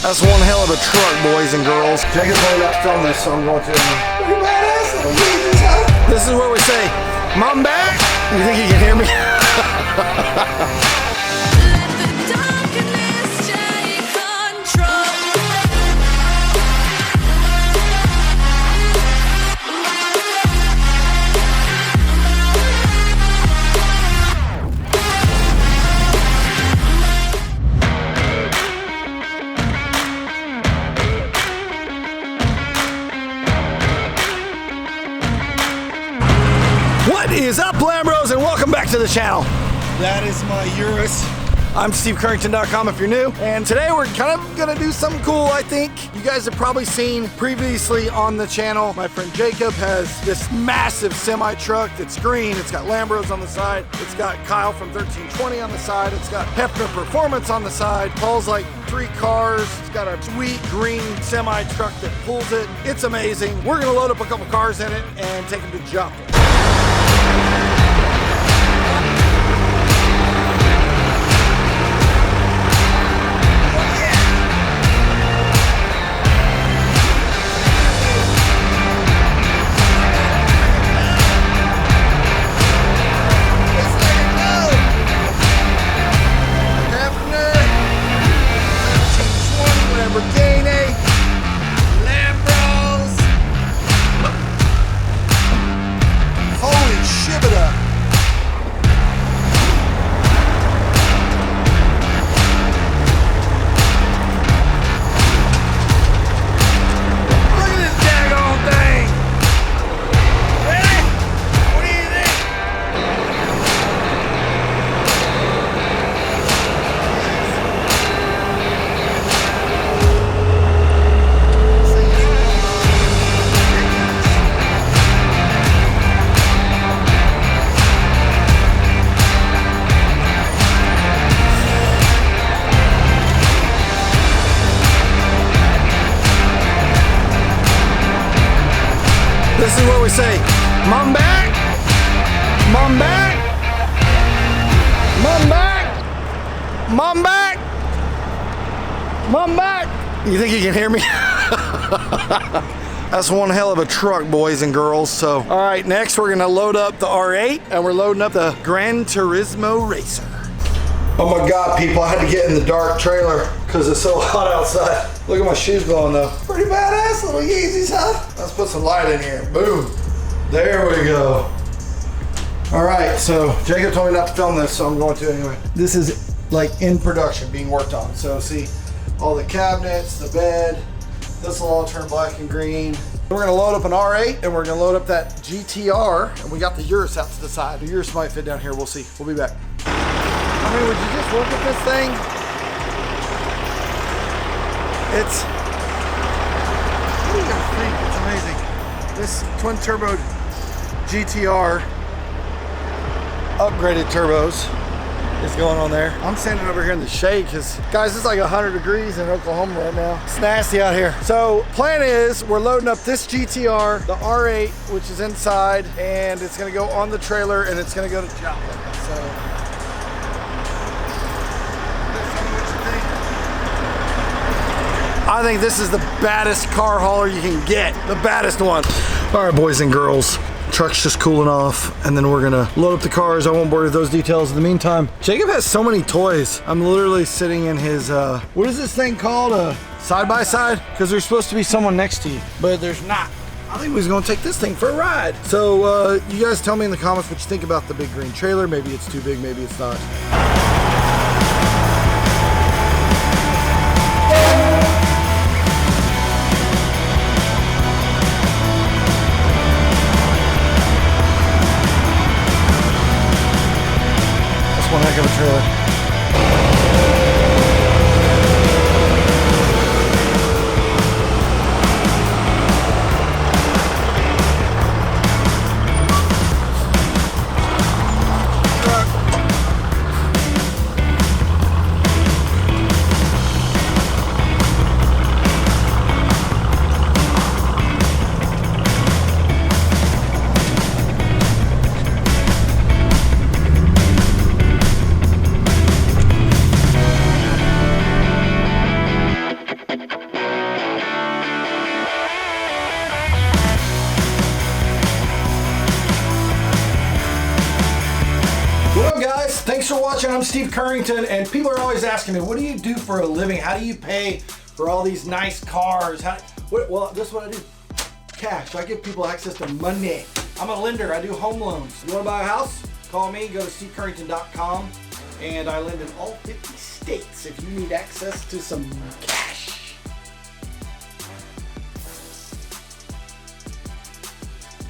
That's one hell of a truck, boys and girls. Jacob's only got to film this, so I'm going to. Pretty badass little Jesus, huh? This is where we say, Mom back. You think you can hear me? What is up, Lambros, and welcome back to the channel. That is my Urus. I'm SteveCurrington.com if you're new, and today we're kind of gonna do something cool, I think. You guys have probably seen previously on the channel, my friend Jacob has this massive semi truck that's green. It's got Lambros on the side. It's got Kyle from 1320 on the side. It's got Heffner Performance on the side. Paul's like 3 cars. It's got a sweet green semi truck that pulls it. It's amazing. We're gonna load up a couple cars in it and take them to jump. This is where we say, Mom back, Mom back, Mom back, Mom back, Mom back. You think you can hear me? That's one hell of a truck, boys and girls. So, all right, next we're gonna load up the R8 and we're loading up the Gran Turismo Racer. Oh my God, people, I had to get in the dark trailer because it's so hot outside. Look at my shoes glowing though. Pretty badass little Yeezys, huh? Let's put some light in here. Boom. There we go. All right, so Jacob told me not to film this, so I'm going to anyway. This is like in production, being worked on. So see all the cabinets, the bed. This will all turn black and green. We're gonna load up an R8 and we're gonna load up that GTR, and we got the Urus out to the side. The Urus might fit down here, we'll see. We'll be back. I mean, would you just look at this thing? It's amazing. This twin turbo GTR, upgraded turbos, is going on there. I'm standing over here in the shade because, guys, it's like 100 degrees in Oklahoma right now. It's nasty out here. So plan is we're loading up this GTR, the R8, which is inside, and it's gonna go on the trailer and it's gonna go to Joplin. So I think this is the baddest car hauler you can get. The baddest one. All right, boys and girls. Truck's just cooling off, and then we're gonna load up the cars. I won't bore you with those details. In the meantime, Jacob has so many toys. I'm literally sitting in his, what is this thing called? A side-by-side? Because there's supposed to be someone next to you, but there's not. I think we're gonna take this thing for a ride. So you guys tell me in the comments what you think about the big green trailer. Maybe it's too big, maybe it's not. One heck of a trailer. What up, guys? Thanks for watching. I'm Steve Currington, and people are always asking me, what do you do for a living? How do you pay for all these nice cars? Well, this is what I do. Cash. I give people access to money. I'm a lender. I do home loans. You want to buy a house? Call me. Go to stevecurrington.com, and I lend in all 50 states if you need access to some cash.